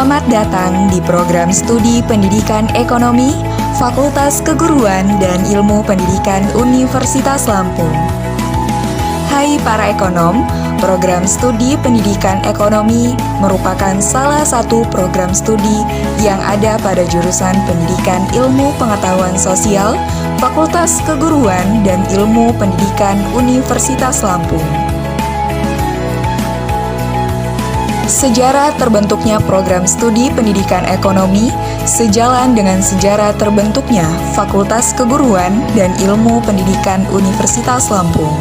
Selamat datang di program studi Pendidikan Ekonomi, Fakultas Keguruan dan Ilmu Pendidikan Universitas Lampung. Hai para ekonom, program studi Pendidikan Ekonomi merupakan salah satu program studi yang ada pada jurusan Pendidikan Ilmu Pengetahuan Sosial, Fakultas Keguruan dan Ilmu Pendidikan Universitas Lampung. Sejarah terbentuknya program studi pendidikan ekonomi sejalan dengan sejarah terbentuknya Fakultas Keguruan dan Ilmu Pendidikan Universitas Lampung.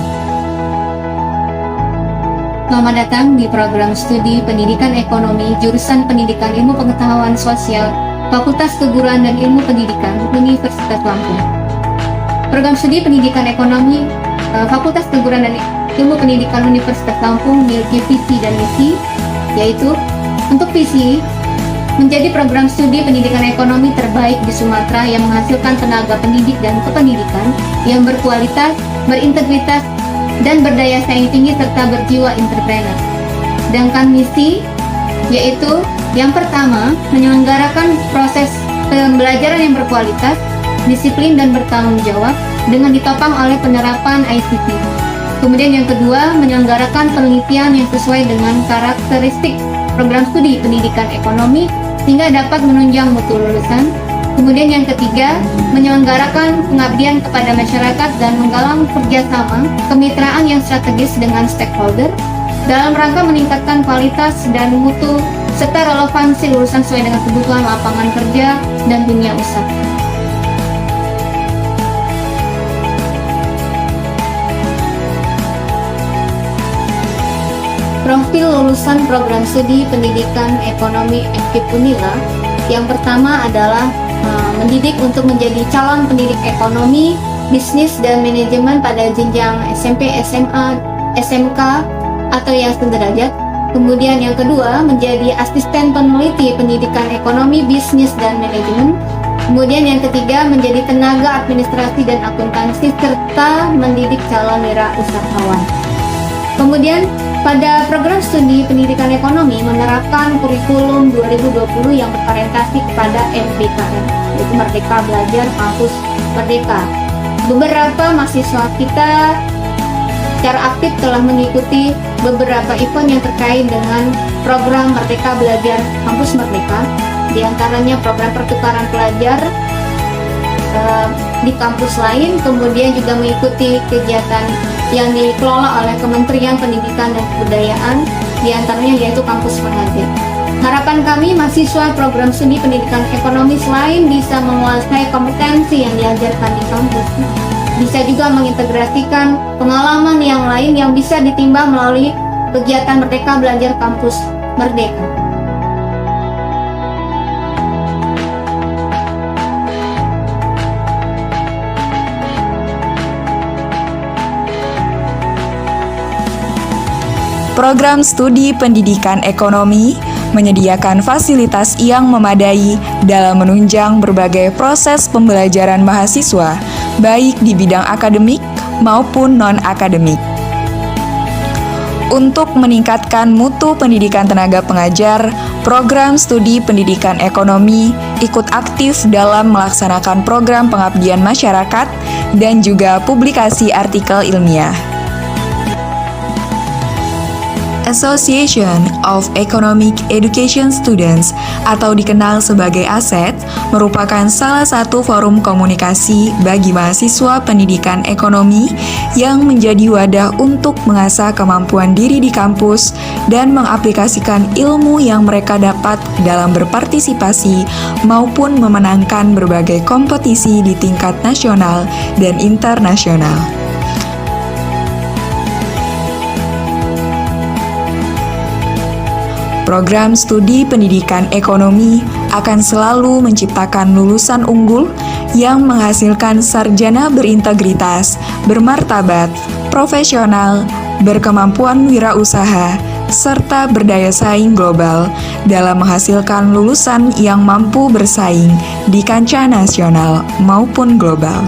Selamat datang di program studi Pendidikan Ekonomi jurusan Pendidikan Ilmu Pengetahuan Sosial Fakultas Keguruan dan Ilmu Pendidikan Universitas Lampung. Program studi Pendidikan Ekonomi Fakultas Keguruan dan Ilmu Pendidikan Universitas Lampung memiliki visi dan misi, yaitu untuk visi menjadi program studi pendidikan ekonomi terbaik di Sumatera yang menghasilkan tenaga pendidik dan kependidikan yang berkualitas, berintegritas, dan berdaya saing tinggi serta berjiwa entrepreneur. Sedangkan misi yaitu yang pertama, menyelenggarakan proses pembelajaran yang berkualitas, disiplin dan bertanggung jawab dengan ditopang oleh penerapan ICT. Kemudian yang kedua, menyelenggarakan penelitian yang sesuai dengan karakteristik program studi pendidikan ekonomi sehingga dapat menunjang mutu lulusan. Kemudian yang ketiga, menyelenggarakan pengabdian kepada masyarakat dan menggalang kerjasama kemitraan yang strategis dengan stakeholder dalam rangka meningkatkan kualitas dan mutu serta relevansi lulusan sesuai dengan kebutuhan lapangan kerja dan dunia usaha. Profil lulusan program studi pendidikan ekonomi FKIP Unila yang pertama adalah mendidik untuk menjadi calon pendidik ekonomi, bisnis dan manajemen pada jenjang SMP, SMA, SMK atau yang sederajat. Kemudian yang kedua menjadi asisten peneliti pendidikan ekonomi, bisnis dan manajemen. Kemudian yang ketiga menjadi tenaga administrasi dan akuntansi serta mendidik calon wirausahawan. Kemudian pada program studi pendidikan ekonomi menerapkan kurikulum 2020 yang berorientasi kepada MBKM, yaitu Merdeka Belajar Kampus Merdeka. Beberapa mahasiswa kita secara aktif telah mengikuti beberapa event yang terkait dengan program Merdeka Belajar Kampus Merdeka, di antaranya program pertukaran pelajar di kampus lain, kemudian juga mengikuti kegiatan yang dikelola oleh Kementerian Pendidikan dan Kebudayaan, di antaranya yaitu Kampus Pengajar. Harapan kami mahasiswa program studi pendidikan ekonomi selain bisa menguasai kompetensi yang diajarkan di kampus, bisa juga mengintegrasikan pengalaman yang lain yang bisa ditimbang melalui kegiatan Merdeka Belajar Kampus Merdeka. Program studi pendidikan ekonomi menyediakan fasilitas yang memadai dalam menunjang berbagai proses pembelajaran mahasiswa, baik di bidang akademik maupun non-akademik. Untuk meningkatkan mutu pendidikan tenaga pengajar, program studi pendidikan ekonomi ikut aktif dalam melaksanakan program pengabdian masyarakat dan juga publikasi artikel ilmiah. Association of Economic Education Students atau dikenal sebagai ASET merupakan salah satu forum komunikasi bagi mahasiswa pendidikan ekonomi yang menjadi wadah untuk mengasah kemampuan diri di kampus dan mengaplikasikan ilmu yang mereka dapat dalam berpartisipasi maupun memenangkan berbagai kompetisi di tingkat nasional dan internasional. Program studi pendidikan ekonomi akan selalu menciptakan lulusan unggul yang menghasilkan sarjana berintegritas, bermartabat, profesional, berkemampuan wirausaha, serta berdaya saing global dalam menghasilkan lulusan yang mampu bersaing di kancah nasional maupun global.